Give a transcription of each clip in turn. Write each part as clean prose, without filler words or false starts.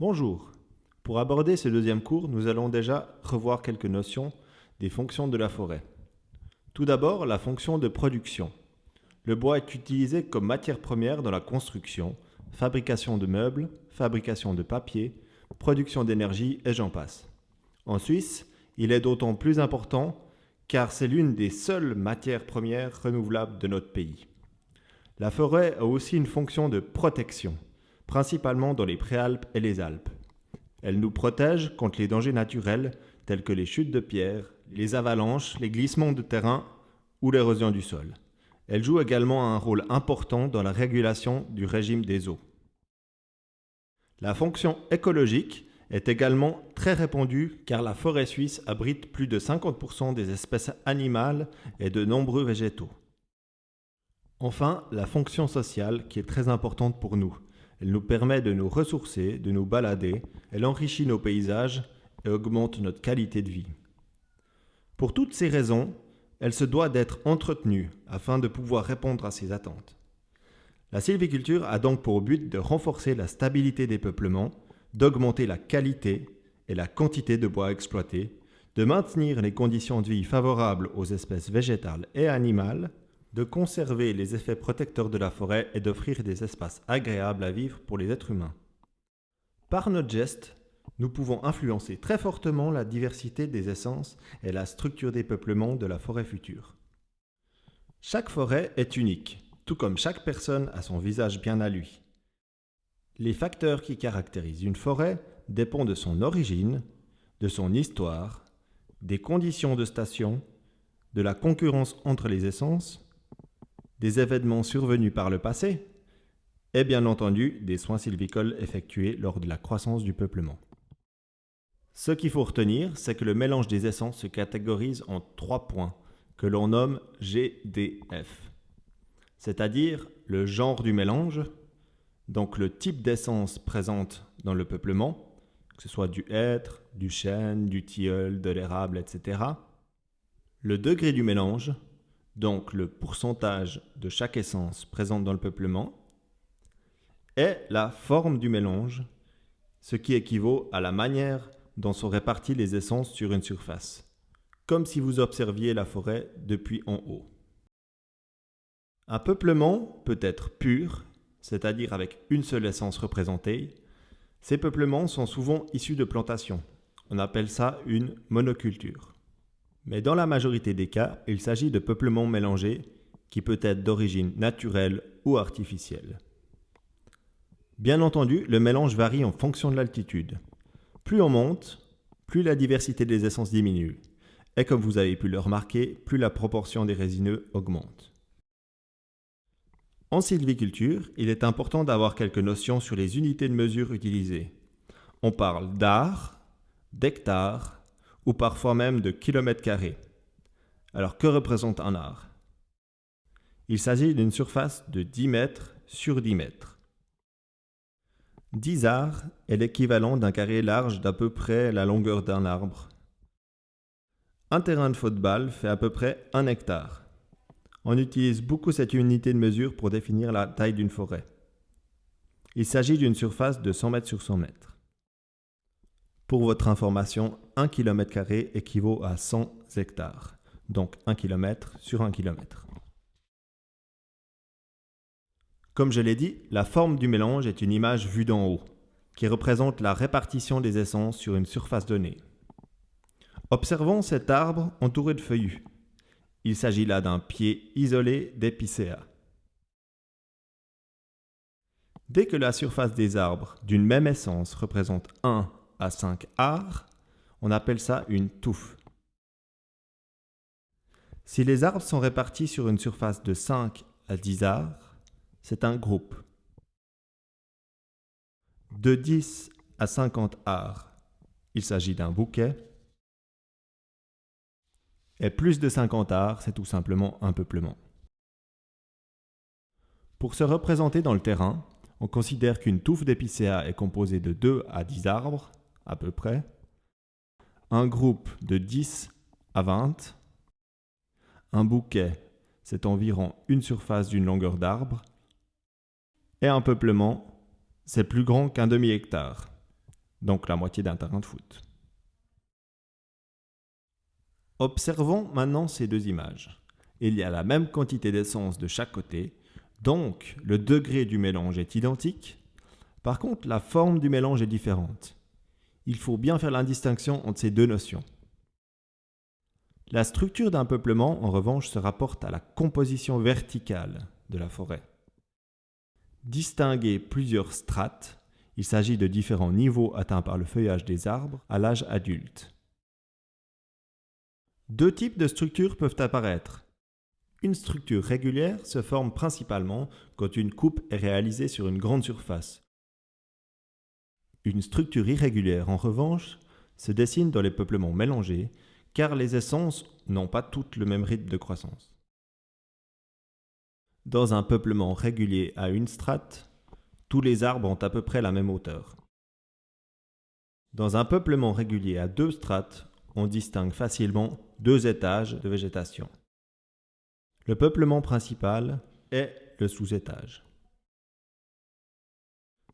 Bonjour. Pour aborder ce deuxième cours, nous allons déjà revoir quelques notions des fonctions de la forêt. Tout d'abord, la fonction de production. Le bois est utilisé comme matière première dans la construction, fabrication de meubles, fabrication de papier, production d'énergie et j'en passe. En Suisse, il est d'autant plus important car c'est l'une des seules matières premières renouvelables de notre pays. La forêt a aussi une fonction de protection, principalement dans les préalpes et les Alpes. Elle nous protège contre les dangers naturels tels que les chutes de pierres, les avalanches, les glissements de terrain ou l'érosion du sol. Elle joue également un rôle important dans la régulation du régime des eaux. La fonction écologique est également très répandue car la forêt suisse abrite plus de 50% des espèces animales et de nombreux végétaux. Enfin, la fonction sociale qui est très importante pour nous. Elle nous permet de nous ressourcer, de nous balader, elle enrichit nos paysages et augmente notre qualité de vie. Pour toutes ces raisons, elle se doit d'être entretenue afin de pouvoir répondre à ces attentes. La sylviculture a donc pour but de renforcer la stabilité des peuplements, d'augmenter la qualité et la quantité de bois exploité, de maintenir les conditions de vie favorables aux espèces végétales et animales, de conserver les effets protecteurs de la forêt et d'offrir des espaces agréables à vivre pour les êtres humains. Par notre geste, nous pouvons influencer très fortement la diversité des essences et la structure des peuplements de la forêt future. Chaque forêt est unique, tout comme chaque personne a son visage bien à lui. Les facteurs qui caractérisent une forêt dépendent de son origine, de son histoire, des conditions de station, de la concurrence entre les essences, des événements survenus par le passé et bien entendu des soins sylvicoles effectués lors de la croissance du peuplement. Ce qu'il faut retenir, c'est que le mélange des essences se catégorise en 3 points que l'on nomme GDF, c'est-à-dire le genre du mélange, donc le type d'essence présente dans le peuplement, que ce soit du hêtre, du chêne, du tilleul, de l'érable, etc. Le degré du mélange, donc le pourcentage de chaque essence présente dans le peuplement, et la forme du mélange, ce qui équivaut à la manière dont sont réparties les essences sur une surface, comme si vous observiez la forêt depuis en haut. Un peuplement peut être pur, c'est-à-dire avec une seule essence représentée. Ces peuplements sont souvent issus de plantations. On appelle ça une monoculture. Mais dans la majorité des cas, il s'agit de peuplements mélangés qui peut être d'origine naturelle ou artificielle. Bien entendu, le mélange varie en fonction de l'altitude. Plus on monte, plus la diversité des essences diminue. Et comme vous avez pu le remarquer, plus la proportion des résineux augmente. En sylviculture, il est important d'avoir quelques notions sur les unités de mesure utilisées. On parle d'ar, d'hectare, ou parfois même de kilomètres carrés. Alors que représente un ar? Il s'agit d'une surface de 10 mètres sur 10 mètres. 10 ars est l'équivalent d'un carré large d'à peu près la longueur d'un arbre. Un terrain de football fait à peu près 1 hectare. On utilise beaucoup cette unité de mesure pour définir la taille d'une forêt. Il s'agit d'une surface de 100 mètres sur 100 mètres. Pour votre information, 1 km² équivaut à 100 hectares, donc 1 km sur 1 km. Comme je l'ai dit, la forme du mélange est une image vue d'en haut, qui représente la répartition des essences sur une surface donnée. Observons cet arbre entouré de feuillus. Il s'agit là d'un pied isolé d'épicéa. Dès que la surface des arbres d'une même essence représente 1 à 5 ars, on appelle ça une touffe. Si les arbres sont répartis sur une surface de 5 à 10 ars, c'est un groupe. De 10 à 50 ars, il s'agit d'un bouquet. Et plus de 50 ars, c'est tout simplement un peuplement. Pour se représenter dans le terrain, on considère qu'une touffe d'épicéa est composée de 2 à 10 arbres, à peu près, un groupe de 10 à 20, un bouquet, c'est environ une surface d'une longueur d'arbre, et un peuplement, c'est plus grand qu'un demi-hectare. donc la moitié d'un terrain de foot. Observons maintenant ces deux images. Il y a la même quantité d'essence de chaque côté, donc le degré du mélange est identique. Par contre, la forme du mélange est différente. Il faut bien faire la distinction entre ces deux notions. La structure d'un peuplement, en revanche, se rapporte à la composition verticale de la forêt. Distinguer plusieurs strates, il s'agit de différents niveaux atteints par le feuillage des arbres à l'âge adulte. Deux types de structures peuvent apparaître. Une structure régulière se forme principalement quand une coupe est réalisée sur une grande surface. Une structure irrégulière, en revanche, se dessine dans les peuplements mélangés, car les essences n'ont pas toutes le même rythme de croissance. Dans un peuplement régulier à une strate, tous les arbres ont à peu près la même hauteur. Dans un peuplement régulier à deux strates, on distingue facilement deux étages de végétation. Le peuplement principal est le sous-étage.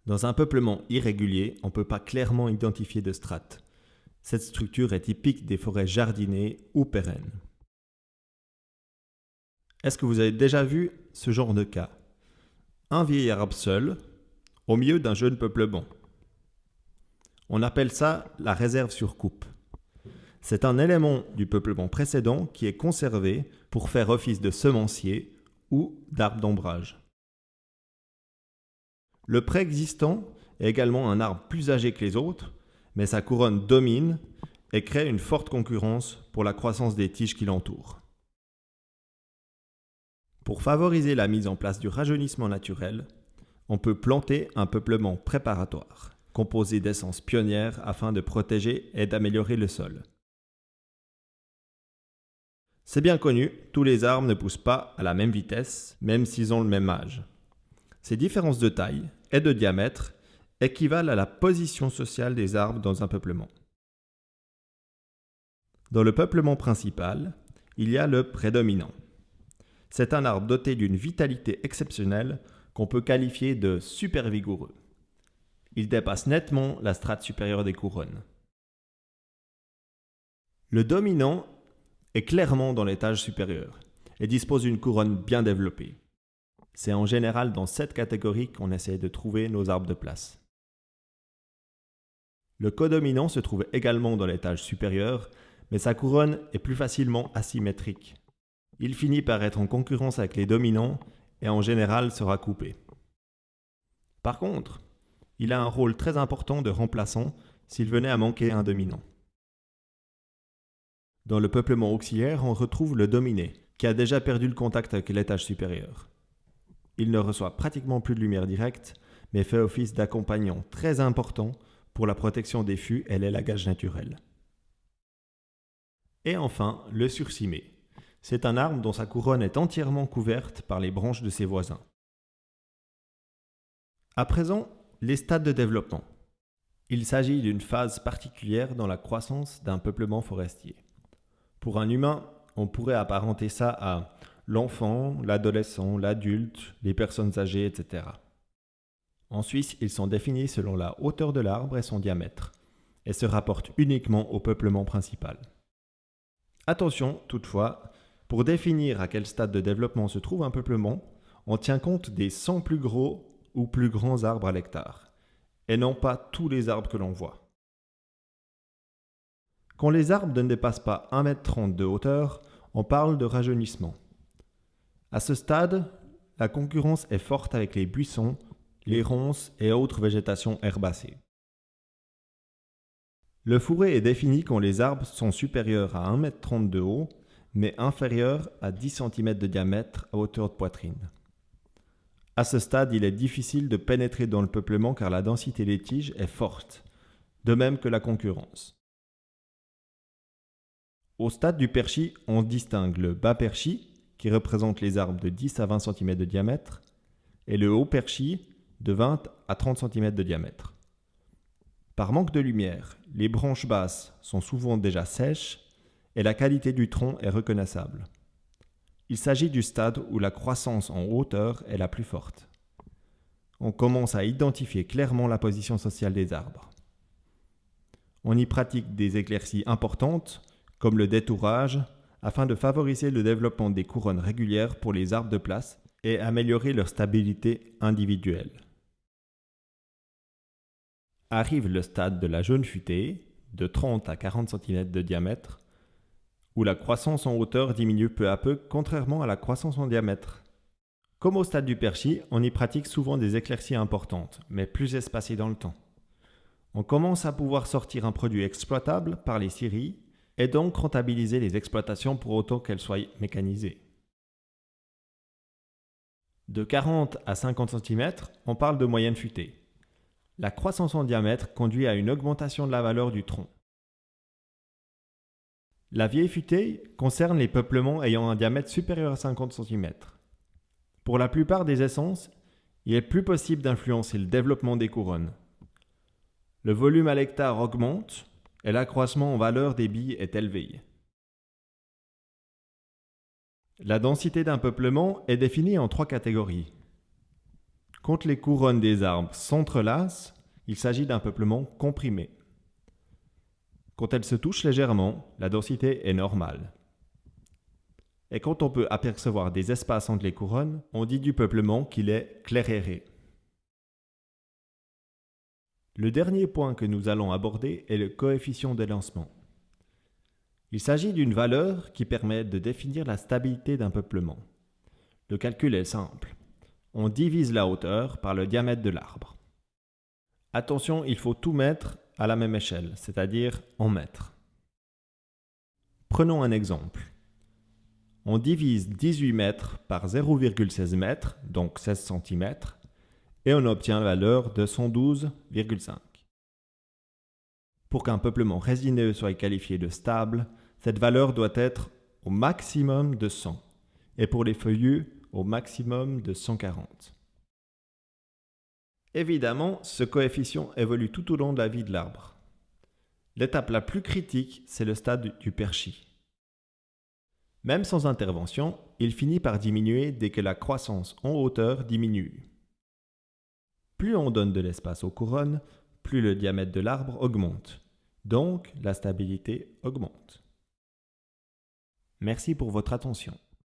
Dans un peuplement irrégulier, on ne peut pas clairement identifier de strates. Cette structure est typique des forêts jardinées ou pérennes. Est-ce que vous avez déjà vu ce genre de cas? Un vieil arbre seul, au milieu d'un jeune peuplement. On appelle ça la réserve sur coupe. C'est un élément du peuplement précédent qui est conservé pour faire office de semencier ou d'arbre d'ombrage. Le préexistant est également un arbre plus âgé que les autres, mais sa couronne domine et crée une forte concurrence pour la croissance des tiges qui l'entourent. Pour favoriser la mise en place du rajeunissement naturel, on peut planter un peuplement préparatoire, composé d'essences pionnières afin de protéger et d'améliorer le sol. C'est bien connu, tous les arbres ne poussent pas à la même vitesse, même s'ils ont le même âge. Ces différences de taille et de diamètre équivalent à la position sociale des arbres dans un peuplement. Dans le peuplement principal, il y a le prédominant. C'est un arbre doté d'une vitalité exceptionnelle qu'on peut qualifier de super vigoureux. Il dépasse nettement la strate supérieure des couronnes. Le dominant est clairement dans l'étage supérieur et dispose d'une couronne bien développée. C'est en général dans cette catégorie qu'on essaie de trouver nos arbres de place. Le codominant se trouve également dans l'étage supérieur, mais sa couronne est plus facilement asymétrique. Il finit par être en concurrence avec les dominants et en général sera coupé. Par contre, il a un rôle très important de remplaçant s'il venait à manquer un dominant. Dans le peuplement auxiliaire, on retrouve le dominé, qui a déjà perdu le contact avec l'étage supérieur. Il ne reçoit pratiquement plus de lumière directe, mais fait office d'accompagnant très important pour la protection des fûts et l'élagage naturel. Et enfin, le surcimé. C'est un arbre dont sa couronne est entièrement couverte par les branches de ses voisins. À présent, les stades de développement. Il s'agit d'une phase particulière dans la croissance d'un peuplement forestier. Pour un humain, on pourrait apparenter ça à l'enfant, l'adolescent, l'adulte, les personnes âgées, etc. En Suisse, ils sont définis selon la hauteur de l'arbre et son diamètre, et se rapportent uniquement au peuplement principal. Attention, toutefois, pour définir à quel stade de développement se trouve un peuplement, on tient compte des 100 plus gros ou plus grands arbres à l'hectare, et non pas tous les arbres que l'on voit. Quand les arbres ne dépassent pas 1,30 m de hauteur, on parle de rajeunissement. À ce stade, la concurrence est forte avec les buissons, les ronces et autres végétations herbacées. Le fourré est défini quand les arbres sont supérieurs à 1,30 m de haut, mais inférieurs à 10 cm de diamètre à hauteur de poitrine. À ce stade, il est difficile de pénétrer dans le peuplement car la densité des tiges est forte, de même que la concurrence. Au stade du perchis, on distingue le bas perchis, qui représente les arbres de 10 à 20 cm de diamètre, et le haut perchis, de 20 à 30 cm de diamètre. Par manque de lumière, les branches basses sont souvent déjà sèches et la qualité du tronc est reconnaissable. Il s'agit du stade où la croissance en hauteur est la plus forte. On commence à identifier clairement la position sociale des arbres. On y pratique des éclaircies importantes, comme le détourage, afin de favoriser le développement des couronnes régulières pour les arbres de place et améliorer leur stabilité individuelle. Arrive le stade de la jaune futée, de 30 à 40 cm de diamètre, où la croissance en hauteur diminue peu à peu, contrairement à la croissance en diamètre. Comme au stade du persil, on y pratique souvent des éclaircies importantes, mais plus espacées dans le temps. On commence à pouvoir sortir un produit exploitable par les scieries et donc rentabiliser les exploitations pour autant qu'elles soient mécanisées. De 40 à 50 cm, on parle de moyenne futée. La croissance en diamètre conduit à une augmentation de la valeur du tronc. La vieille futée concerne les peuplements ayant un diamètre supérieur à 50 cm. Pour la plupart des essences, il est plus possible d'influencer le développement des couronnes. Le volume à l'hectare augmente et l'accroissement en valeur des billes est élevé. La densité d'un peuplement est définie en 3 catégories. Quand les couronnes des arbres s'entrelacent, il s'agit d'un peuplement comprimé. Quand elles se touchent légèrement, la densité est normale. Et quand on peut apercevoir des espaces entre les couronnes, on dit du peuplement qu'il est clairéré. Le dernier point que nous allons aborder est le coefficient d'élancement. Il s'agit d'une valeur qui permet de définir la stabilité d'un peuplement. Le calcul est simple. On divise la hauteur par le diamètre de l'arbre. Attention, il faut tout mettre à la même échelle, c'est-à-dire en mètres. Prenons un exemple. On divise 18 mètres par 0,16 mètres, donc 16 cm, et on obtient la valeur de 112,5. Pour qu'un peuplement résineux soit qualifié de stable, cette valeur doit être au maximum de 100, et pour les feuillus, au maximum de 140. Évidemment, ce coefficient évolue tout au long de la vie de l'arbre. L'étape la plus critique, c'est le stade du persil. Même sans intervention, il finit par diminuer dès que la croissance en hauteur diminue. Plus on donne de l'espace aux couronnes, plus le diamètre de l'arbre augmente. Donc, la stabilité augmente. Merci pour votre attention.